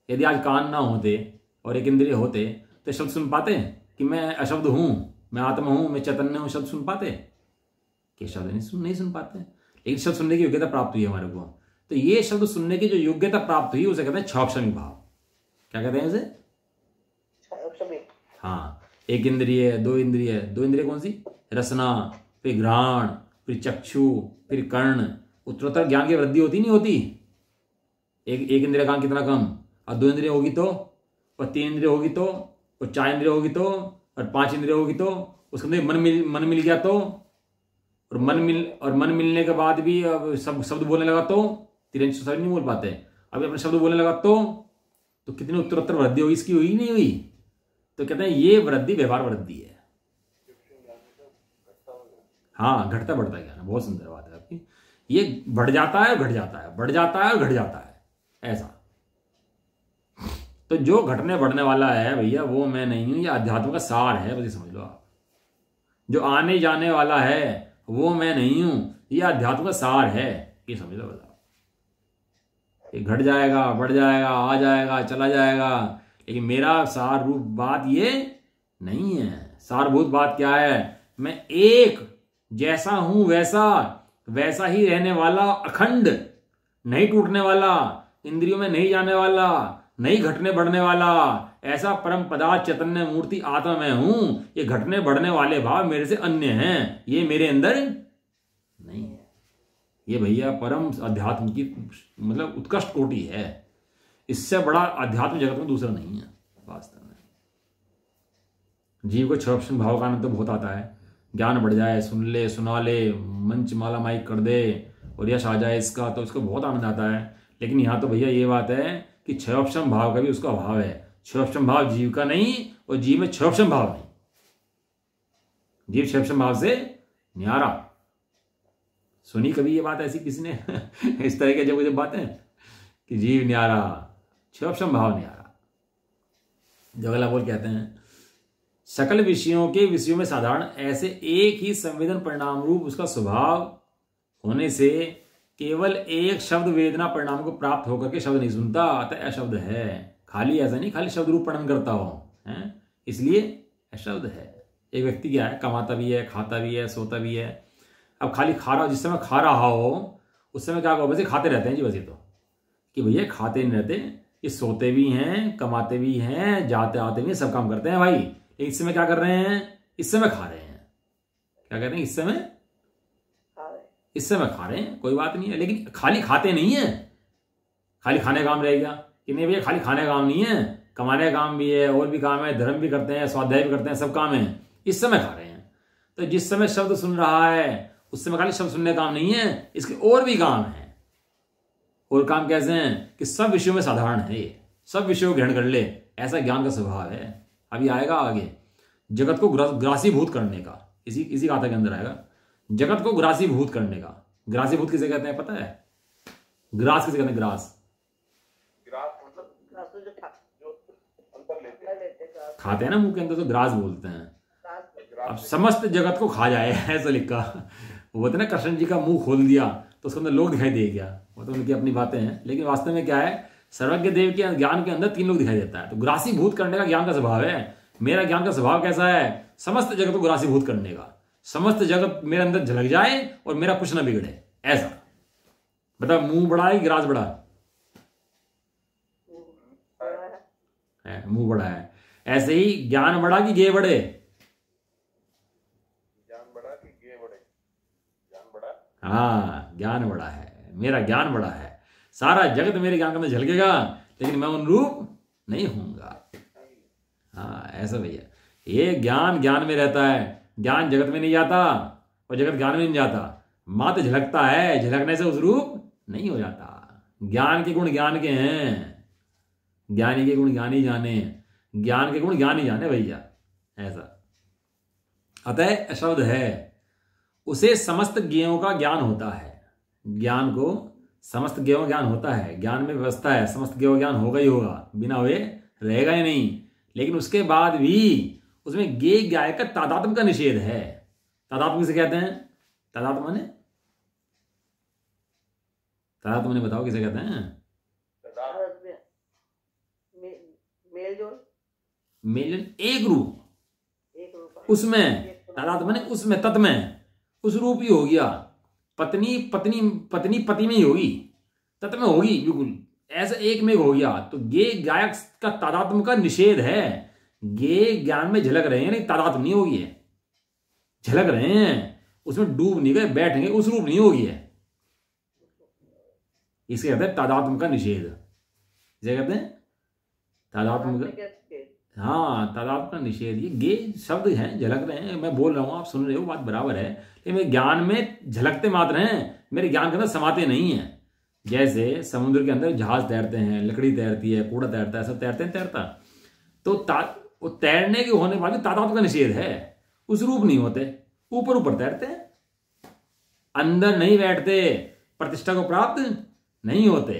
यदि आज कान ना होते और एक इंद्रिय होते तो शब्द सुन पाते कि मैं अशब्द हूं, मैं आत्मा हूं, मैं चैतन्य हूं, शब्द सुन पाते कि शब्द नहीं सुन पाते। लेकिन शब्द सुनने की योग्यता प्राप्त हुई है हमारे को, तो ये शब्द सुनने की जो योग्यता प्राप्त हुई उसे कहते हैं क्षौप्शमिक भाव। क्या कहते हैं उसे, हाँ, एक इंद्रिय, 2 इंद्रिय, 2 इंद्रिय कौन सी, रसना, फिर घ्राण, फिर चक्षु, फिर कर्ण, उत्तरोत्तर ज्ञान की वृद्धि होती नहीं होती। एक इंद्रिय का कितना कम, और 2 इंद्रिय होगी तो, और 3 इंद्रिय होगी तो, और 4 इंद्रिय होगी तो, और 5 इंद्रिय होगी तो, उसके अंदर मन मिल गया तो, और मन मिलने के बाद भी अब सब शब्द बोलने लगा तो, 3 शब्द नहीं बोल पाते, अभी अपने शब्द बोलने लगा तो कितनी उत्तरोत्तर वृद्धि होगी इसकी, हुई नहीं हुई। तो कहते हैं ये वृद्धि व्यवहार वृद्धि है। हाँ, घटता बढ़ता ज्ञान, बहुत सुंदर बात है आपकी। ये बढ़ जाता है और घट जाता है, बढ़ जाता है और घट जाता है, ऐसा। तो जो घटने बढ़ने वाला है भैया वो मैं नहीं हूं, ये अध्यात्म का सार है, बस समझ लो आप। जो आने जाने वाला है वो मैं नहीं हूं, ये अध्यात्म का सार है, ये समझ लो बताओ। ये घट जाएगा, बढ़ जाएगा, आ जाएगा, चला जाएगा, लेकिन मेरा सार रूप बात ये नहीं है। सारभूत बात क्या है, मैं एक जैसा हूं वैसा ही रहने वाला, अखंड, नहीं टूटने वाला, इंद्रियों में नहीं जाने वाला, नहीं घटने बढ़ने वाला, ऐसा परम पदार्थ चैतन्य मूर्ति आत्मा मैं हूं। ये घटने बढ़ने वाले भाव मेरे से अन्य हैं, ये मेरे अंदर नहीं है। ये भैया परम अध्यात्म की मतलब उत्कृष्ट कोटि है, इससे बड़ा अध्यात्म जगत में दूसरा नहीं है वास्तव में। जीव को क्षौप्शम भाव का आनंद तो बहुत आता है, ज्ञान बढ़ जाए, सुन ले, सुना ले, मंच माला माइक कर दे और यश आ जाए इसका, तो उसको बहुत आनंद आता है। लेकिन यहाँ तो भैया ये बात है कि क्षौप्शम भाव का भी उसका अभाव है। क्षौप्शम भाव जीव का नहीं, और जीव में क्षौप्शम भाव नहीं। जीव क्षौप्शम भाव से न्यारा। सुनी कभी ये बात ऐसी किसी ने इस तरह के जब बातें कि जीव न्यारा, क्षौप्शम भाव न्यारा। जवाहरलाल बोल कहते हैं सकल विषयों के विषयों में साधारण, ऐसे एक ही संवेदन परिणाम रूप उसका स्वभाव होने से केवल एक शब्द वेदना परिणाम को प्राप्त होकर के शब्द नहीं सुनता, अतः अशब्द है। खाली ऐसा नहीं खाली शब्द रूप परिणाम करता हो, है इसलिए अशब्द है। एक व्यक्ति क्या है, कमाता भी है, खाता भी है, सोता भी है। अब खाली खा रहा, जिस समय खा रहा हो उस समय क्या होगा, वैसे खाते रहते हैं जी, वैसे तो कि भैया खाते नहीं रहते, ये सोते भी हैं, कमाते भी हैं, जाते आते भी, सब काम करते हैं भाई। लेकिन इस समय क्या कर रहे हैं, इस समय खा रहे हैं। क्या कहते हैं, इस समय खा रहे हैं, कोई बात नहीं है। लेकिन खाली खाते नहीं है, खाली खाने का काम रहेगा कि नहीं भैया, खाली खाने का काम नहीं है, कमाने का काम भी है, और भी काम है, धर्म भी करते हैं, स्वाध्याय भी करते हैं, सब काम है। इस समय खा रहे हैं, तो जिस समय शब्द सुन रहा है उस समय खाली शब्द सुनने का काम नहीं है, इसके और भी काम है। और काम कैसे हैं कि सब विषयों में साधारण है, ये सब विषयों को ग्रहण कर ले, ऐसा ज्ञान का स्वभाव है। अभी आएगा आगे जगत को ग्रासीभूत करने का, इसी गाथा के अंदर आएगा, जगत को ग्रासीभूत करने का। ग्रासीभूत किसे कहते हैं पता है? ग्रास किसे कहते हैं? ग्रास ग्रास मतलब ग्रास तो जो जो अंतर लेते हैं। लेते ग्रास खाते हैं ना मुंह के अंदर, तो ग्रास बोलते हैं। ग्रास अब समस्त जगत को खा जाए ऐसा लिखा। वो बोलते ना कृष्ण जी का मुंह खोल दिया तो उसके अंदर लोग दिखाई दे गया। वो तो उनकी अपनी बातें हैं, लेकिन वास्तव में क्या है, सर्वज्ञ देव के ज्ञान के अंदर 3 लोग दिखाई देता है। तो ग्रासीभूत करने का ज्ञान का स्वभाव है। मेरा ज्ञान का स्वभाव कैसा है? समस्त जगत को ग्रासीभूत करने का। समस्त जगत मेरे अंदर झलक जाए और मेरा कुछ ना बिगड़े, ऐसा। बता, मुंह बड़ा है कि ग्रास बड़ा है? मुंह बड़ा है। ऐसे ही ज्ञान बड़ा कि गे बड़े? ज्ञान बड़ा कि गे बड़े? ज्ञान बड़ा। हाँ, ज्ञान बड़ा है, मेरा ज्ञान बड़ा है। सारा जगत मेरे ज्ञान के अंदर झलकेगा, लेकिन मैं उन रूप नहीं होऊंगा। हाँ, ऐसा भैया, ये ज्ञान ज्ञान में रहता है, ज्ञान जगत में नहीं जाता और जगत ज्ञान में नहीं जाता। मात्र झलकता है, झलकने से उस रूप नहीं हो जाता। ज्ञान के गुण ज्ञान के हैं, ज्ञानी के गुण ज्ञानी जाने, ज्ञान के गुण ज्ञानी जाने भैया, ऐसा। अतः शब्द है, उसे समस्त ज्ञेयों का ज्ञान होता है। ज्ञान को समस्त ज्ञेयों ज्ञान होता है, ज्ञान में व्यवस्था है, समस्त ज्ञेयों ज्ञान होगा ही होगा, बिना हुए रहेगा ही नहीं। लेकिन उसके बाद भी उसमें ज्ञेय ज्ञाय का तादात्म्य का निषेध है। तादात्म्य किसे कहते हैं? तादात्म्य माने, तादात्म्य माने बताओ किसे कहते हैं? मेलजोल, मेलन, एक रूप, एक रूप उसमें। तादात्म्य माने उसमें, तत् में, उस रूप ही हो गया। पत्नी पत्नी पत्नी पति में ही होगी, तत् में होगी, बिल्कुल ऐसा एक में हो गया। तो ज्ञेय ज्ञायक का तादात्म्य का निषेध है। ज्ञेय ज्ञान में झलक रहे हैं, नहीं तादात्म्य नहीं होगी है, झलक रहे हैं, उसमें डूब नहीं गए, बैठ गए, उस रूप नहीं होगी है। इसे कहते हैं तादात्म्य का निषेध। इसे कहते हैं तादात्म्य का, हाँ, तादात्म्य का निषेध। ये ज्ञेय शब्द हैं, झलक रहे हैं, मैं बोल रहा हूं, आप सुन रहे हो, बात बराबर है, लेकिन मेरे ज्ञान में झलकते मात्र हैं, मेरे ज्ञान के अंदर समाते नहीं है। जैसे समुद्र के अंदर जहाज तैरते हैं, लकड़ी तैरती है, कूड़ा तैरता है, सब तैरते हैं, तैरता। तो वो तैरने के होने वाले तादात्म्य का निषेध है, उस रूप नहीं होते, ऊपर ऊपर तैरते हैं, अंदर नहीं बैठते, प्रतिष्ठा को प्राप्त नहीं होते।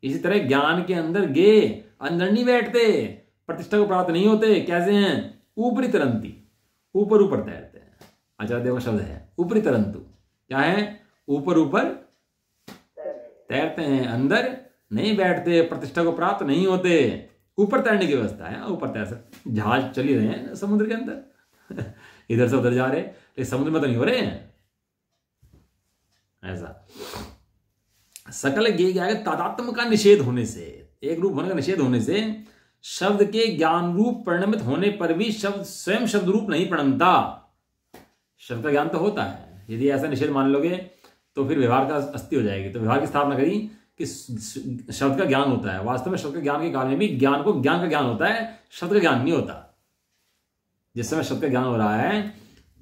इसी तरह ज्ञान के अंदर गे अंदर नहीं बैठते, प्रतिष्ठा को प्राप्त नहीं होते। कैसे हैं? ऊपरी तरंती, ऊपर ऊपर तैरते हैं। आचार्य देव का शब्द है ऊपरी तरंतु। क्या है? ऊपर ऊपर तैरते हैं, अंदर नहीं बैठते, प्रतिष्ठा को प्राप्त नहीं होते। ऊपर तैरने की व्यवस्था है, ऊपर तैर सकते, जहाज चल ही रहे हैं समुद्र के अंदर इधर से उधर जा रहे, लेकिन समुद्र में तो नहीं हो रहे हैं, ऐसा। सकल ज्ञेय ज्ञाय तादात्म्य का निषेध होने से, एक रूप होने का निषेध होने से, शब्द के ज्ञान रूप परिणमित होने पर भी शब्द स्वयं शब्द रूप नहीं परिणमता। शब्द का ज्ञान तो होता है, यदि ऐसा निषेध मान लोगे तो फिर व्यवहार का अस्थि हो जाएगी। तो व्यवहार की स्थापना करी कि शब्द का ज्ञान होता है। वास्तव में शब्द के ज्ञान के काल में भी ज्ञान को ज्ञान का ज्ञान होता है, शब्द का ज्ञान नहीं होता। जिस समय शब्द का ज्ञान हो रहा है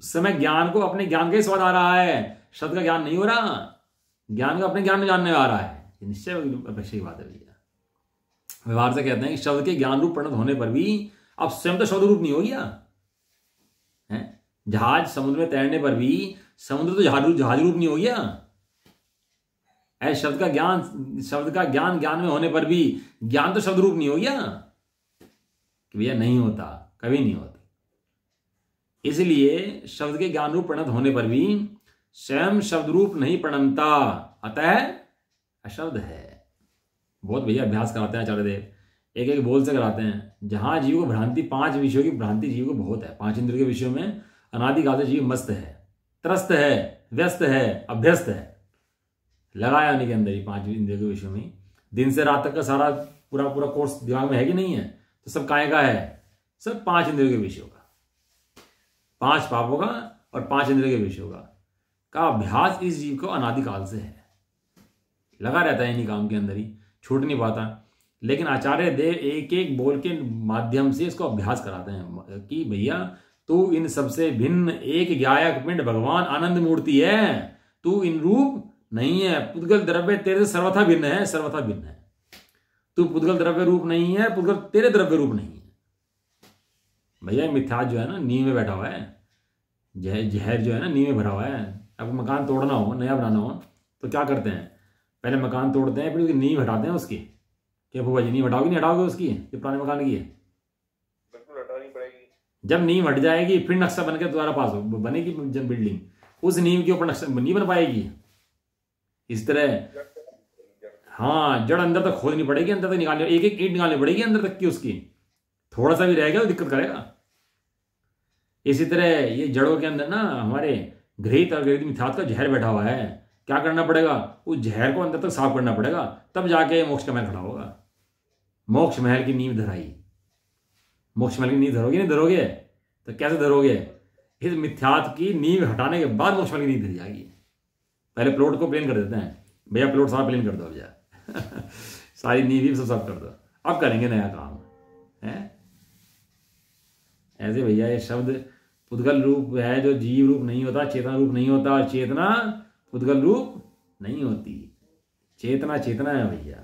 उस समय ज्ञान को अपने ज्ञान का ही स्वाद आ रहा है, शब्द का ज्ञान नहीं हो रहा, ज्ञान को अपने ज्ञान में जानने आ रहा है। निश्चय अपेक्षा की बात है भैया। व्यवहार से कहते हैं कि शब्द के ज्ञान रूप परिणत होने पर भी अब स्वयं तो शब्द रूप नहीं हो गया है। जहाज समुद्र में तैरने पर भी समुद्र तो जहाज रूप नहीं हो गया है। शब्द का ज्ञान ज्ञान में होने पर भी ज्ञान तो शब्द रूप नहीं हो गया कि भैया, नहीं होता, कभी नहीं होता। इसलिए शब्द के ज्ञान रूप परिणत होने पर भी स्वयं शब्द रूप नहीं परिणमता, अतः अशब्द है। बहुत भैया अभ्यास कराते हैं आचार्य देव, एक एक बोल से कराते हैं। जहां जीव को भ्रांति, 5 विषयों की भ्रांति जीव को बहुत है। 5 इंद्रियों के विषयों में अनादिकाल से जीव मस्त है, त्रस्त है, व्यस्त है, अभ्यस्त है, लगाया उन्हीं के अंदर ही 5 इंद्रियों के विषयों में। दिन से रात तक का सारा पूरा कोर्स दिमाग में है कि नहीं है? तो सब काय का है? सब 5 इंद्रियों के विषयों का, 5 पापों का और 5 इंद्रियों के विषयों का अभ्यास इस जीव को अनादिकाल से है, लगा रहता है इन्हीं काम के अंदर ही, छूट नहीं पाता। लेकिन आचार्य देव एक एक बोल के माध्यम से इसको अभ्यास कराते हैं कि भैया तू इन सबसे भिन्न एक ज्ञायक पिंड भगवान आनंद मूर्ति है, तू इन रूप नहीं है। पुद्गल द्रव्य तेरे से सर्वथा भिन्न है, सर्वथा भिन्न है। तू पुद्गल द्रव्य रूप नहीं है, पुद्गल तेरे द्रव्य रूप नहीं है। भैया मिथ्याज जो है ना नींव में बैठा हुआ है, जहर जो है ना नींव में भरा हुआ है। आपको मकान तोड़ना हो, नया बनाना हो, तो क्या करते हैं, पहले मकान तोड़ते हैं, फिर उसकी नींव हटाते हैं उसकी। क्या बुआ जी, नींव हटाओगे नहीं हटाओगे उसकी, जो पुराने मकान की है? बिल्कुल हटानी पड़ेगी। जब नींव हट जाएगी फिर नक्शा बनकर दोबारा पास हो बनेगी जब बिल्डिंग, उस नींव के ऊपर नक्शा नहीं बन पाएगी। इस तरह हाँ, जड़ अंदर तक खोदनी पड़ेगी, अंदर तक निकालनी, एक एक ईंट निकालनी पड़ेगी अंदर तक की उसकी। थोड़ा सा भी रहेगा तो दिक्कत करेगा। इसी तरह ये जड़ों के अंदर ना हमारे घृत और घृत मिथ्यात्व का जहर बैठा हुआ है। क्या करना पड़ेगा, उस जहर को अंदर तक साफ करना पड़ेगा, तब जाके मोक्ष का महल खड़ा होगा। मोक्ष महल की नींव धराई, मोक्ष महल की नींव धरोगे नहीं धरोगे, तो कैसे धरोगे, इस मिथ्यात्व की नींव हटाने के बाद मोक्ष महल की नींव धरी जाएगी। पहले प्लॉट को प्लेन कर देते हैं, भैया प्लॉट सारा प्लेन कर दो अब जा सारी नींव भी सब साफ कर दो, अब करेंगे नया काम है। ऐसे भैया ये शब्द पुद्गल रूप है, जो जीव रूप नहीं होता, चेतना रूप नहीं होता, और चेतना पुद्गल रूप नहीं होती। चेतना चेतना है भैया।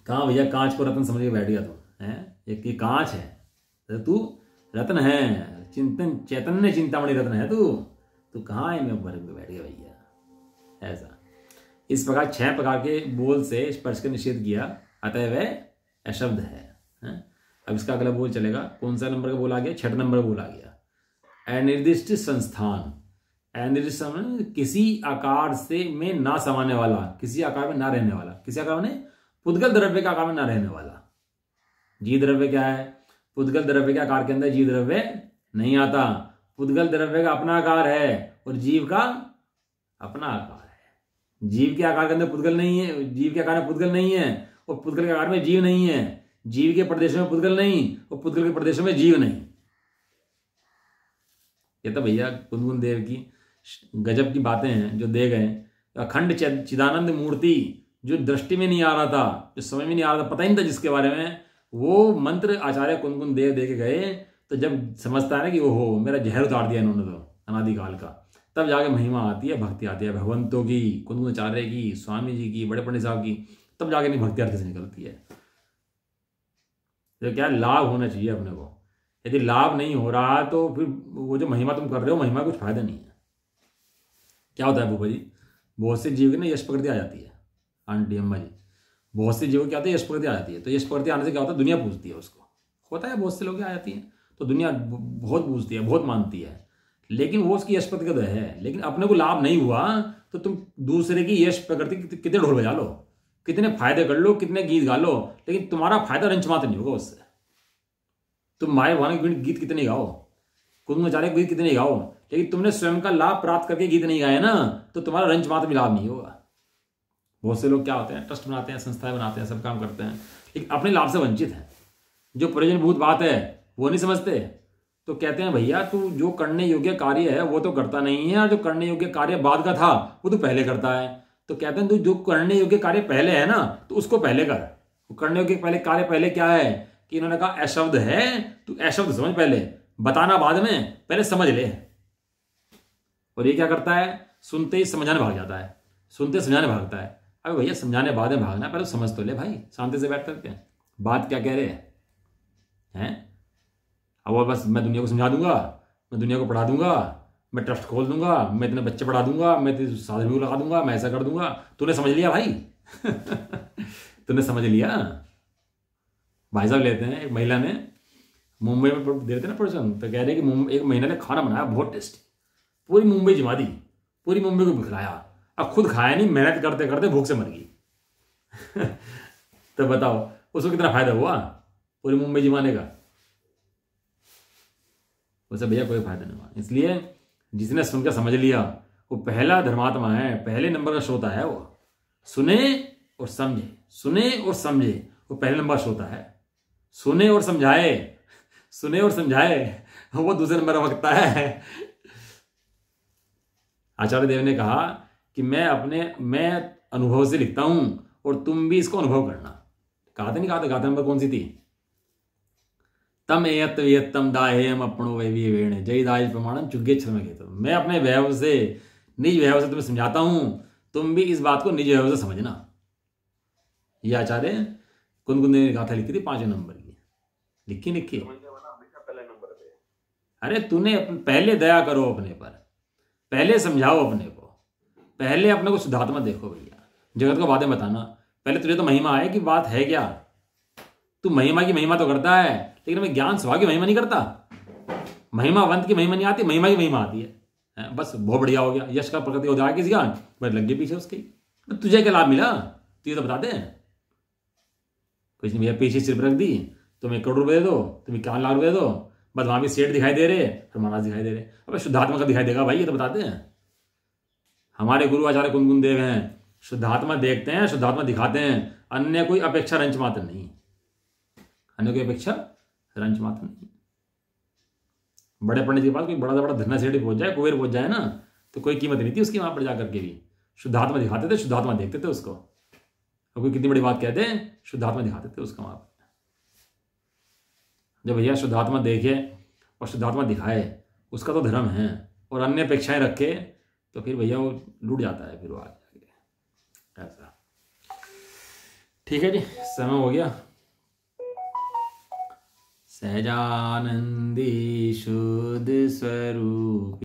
कहाँ भैया कांच को रत्न समझ के बैठ गया तू है, एक ये कांच है तो तू रत्न है, चिंतन चैतन्य चिंतामणि रत्न है तू कहाँ है में बैठ गया भैया। ऐसा इस प्रकार 6 प्रकार के बोल से स्पर्श का निषेध किया, अतः वह अशब्द है। अब इसका अगला बोल चलेगा, कौन सा नंबर का बोल आ गया, 6 नंबर बोल आ गया। अनिर्दिष्ट संस्थान, अनिर्दिष्ट किसी आकार से में ना समाने वाला, किसी आकार में ना रहने वाला, किसी आकार में पुद्गल द्रव्य का आकार में ना रहने वाला। जी द्रव्य क्या है, पुद्गल द्रव्य के आकार के अंदर जी द्रव्य नहीं आता। पुद्गल द्रव्य का अपना आकार है और जीव का अपना आकार है। जीव के आकार के अंदर पुद्गल नहीं है, जीव के आकार में पुद्गल नहीं है, और पुद्गल के आकार में जीव नहीं है। जीव के प्रदेशों में पुद्गल नहीं और पुद्गल के प्रदेशों में जीव नहीं। ये तो भैया कुंदकुन देव की गजब की बातें हैं जो दे गए। अखंड चिदानंद मूर्ति जो दृष्टि में नहीं आ रहा था, जो समझ में नहीं आ रहा था, पता ही नहीं था जिसके बारे में, वो मंत्र आचार्य कुंदकुन देव दे के गए। तो जब समझता है ना कि ओहो मेरा जहर उतार दिया इन्होंने तो अनादिकाल का, तब जाके महिमा आती है, भक्ति आती है भगवंतों की, कुंदकुन आचार्य की, स्वामी जी की, बड़े पंडित साहब की, तब जाके नहीं भक्ति अर्थ से निकलती है। तो क्या लाभ होना चाहिए अपने को। यदि लाभ नहीं हो रहा तो फिर वो जो महिमा तुम कर रहे हो, महिमा कुछ फायदा नहीं है। क्या होता है भूपा जी, बहुत से जीव की ना यश प्रकृति आ जाती है। आंटी अम्मा जी, बहुत से जीवों की आती है यश प्रकृति आ जाती है। तो यश प्रकृति आने से क्या होता है, दुनिया पूजती है उसको। होता है बहुत से लोग आ जाती हैं तो दुनिया बहुत पूजती है, बहुत मानती है, लेकिन वो उसकी यश प्रकृति है। लेकिन अपने को लाभ नहीं हुआ तो तुम दूसरे की यश प्रकृति कितने ढोल बजा लो, कितने फायदे कर लो, कितने गीत गा लो, लेकिन तुम्हारा फायदा रंच मात्र नहीं होगा उससे। तुम माए भगवान के गीत कितने गाओ, कुंदकुचार्य के गीत कितने गाओ, लेकिन तुमने स्वयं का लाभ प्राप्त करके गीत नहीं गाए ना, तो तुम्हारा रंच मात्र भी लाभ नहीं होगा। बहुत से लोग क्या होते हैं, ट्रस्ट बनाते हैं, संस्थाएं बनाते हैं, सब काम करते हैं, लेकिन अपने लाभ से वंचित हैं। जो प्रयोजनभूत बात है वो नहीं समझते, तो कहते हैं भैया तू जो करने योग्य कार्य है वो तो करता नहीं है, और जो करने योग्य कार्य बाद का था वो तू पहले करता है। तो कहते हैं तू जो करने योग्य कार्य पहले है ना, तो उसको पहले कर। करने योग्य पहले कार्य पहले क्या है कि इन्होंने कहा अशब्द है, तू अशब्द समझ, पहले बताना बाद में, पहले समझ ले। और ये क्या करता है, सुनते ही समझाने भाग जाता है, सुनते समझाने भागता है। अरे भैया समझाने बाद में भागना, पहले समझ तो ले भाई, शांति से बैठ करके बात क्या कह रहे हैं। अब वो बस मैं दुनिया को समझा दूंगा, मैं दुनिया को पढ़ा दूंगा, मैं ट्रस्ट खोल दूंगा, मैं इतने बच्चे पढ़ा दूंगा, मैं साधु लगा दूंगा, मैं ऐसा कर दूंगा। तूने समझ लिया भाई तूने समझ लिया। भाई साहब लेते हैं, एक महिला ने मुंबई में दे रहे थे ना प्रवचन, तो कह रहे कि एक महिला ने खाना बनाया बहुत टेस्टी, पूरी मुंबई जमा दी, पूरी मुंबई को खिलाया। अब खुद खाया नहीं, मेहनत करते करते भूख से मर गई तो बताओ उसको कितना फायदा हुआ पूरी मुंबई जमाने का। उसे भैया कोई फायदा नहीं हुआ। इसलिए जिसने सुनकर समझ लिया वो पहला धर्मात्मा है, पहले नंबर का श्रोता है। वो सुने और समझे, सुने और समझे, वो पहले नंबर श्रोता है। सुने और समझाए, सुने और समझाए, वो दूसरे नंबर का वक्ता है। आचार्य देव ने कहा कि मैं अनुभव से लिखता हूं और तुम भी इसको अनुभव करना। कहा था नहीं, कहा था गाथा नंबर कौन सी थी, तम एयत वेयत्तम दाहेयम अपनो वैवी वेण जय दाय प्रमाणम चुग्गे छलम कहते। मैं अपने वैभव से, निज वैभव से तुम्हें समझाता हूं, तुम भी इस बात को निज वैभव से समझना। ये आचार्य कुंदकुन ने गाथा लिखी थी 5 नंबर की, लिखी। अरे तूने पहले दया करो अपने पर, पहले समझाओ अपने को, पहले अपने को शुद्धात्मा देखो भैया, जगत को बातें बताना। पहले तुझे तो महिमा है कि बात है क्या, तू महिमा की महिमा तो करता है, लेकिन मैं ज्ञान स्वभाव की महिमा नहीं करता। महिमावंत की महिमा नहीं आती, महिमा की महिमा आती है। बस बहुत बढ़िया हो गया, यश का प्रकृति उदार किसी का, बस लग गए पीछे उसके। तुझे क्या लाभ मिला, तुझे तो बताते हैं कुछ नहीं भैया। पीछे सिर्फ रख दी, तुम्हें 1 करोड़ रुपए दे दो, तुम्हें 1 लाख रुपए दे दो, बस वहां भी सेठ दिखाई दे रहे और महाराज दिखाई दे रहे। अब शुद्धात्मा का दिखाई देगा भाई, ये तो बताते हैं। हमारे गुरु आचार्य कुंदकुंद देव हैं, शुद्धात्मा देखते हैं, शुद्धात्मा दिखाते हैं, अन्य कोई अपेक्षा रंच मात्र नहीं, अन्य कोई अपेक्षा रंच मात्र नहीं। बड़े पंडित के पास कोई बड़ा से बड़ा धन्ना सेठ पहुंच जाए, कुबेर पहुंच जाए ना, तो कोई कीमत नहीं थी उसकी वहां पर जाकर के भी। शुद्धात्मा दिखाते थे, शुद्धात्मा देखते थे उसको, और कोई कितनी बड़ी बात कहते हैं, शुद्धात्मा दिखाते थे उसको वहां पर। जब भैया शुद्धात्मा देखे और शुद्धात्मा दिखाए, उसका तो धर्म है, और अन्य अपेक्षाएं रखे तो फिर भैया वो लूट जाता है, फिर वो आगे ऐसा। ठीक है जी, समय हो गया। सहजानंदी शुद्ध स्वरूप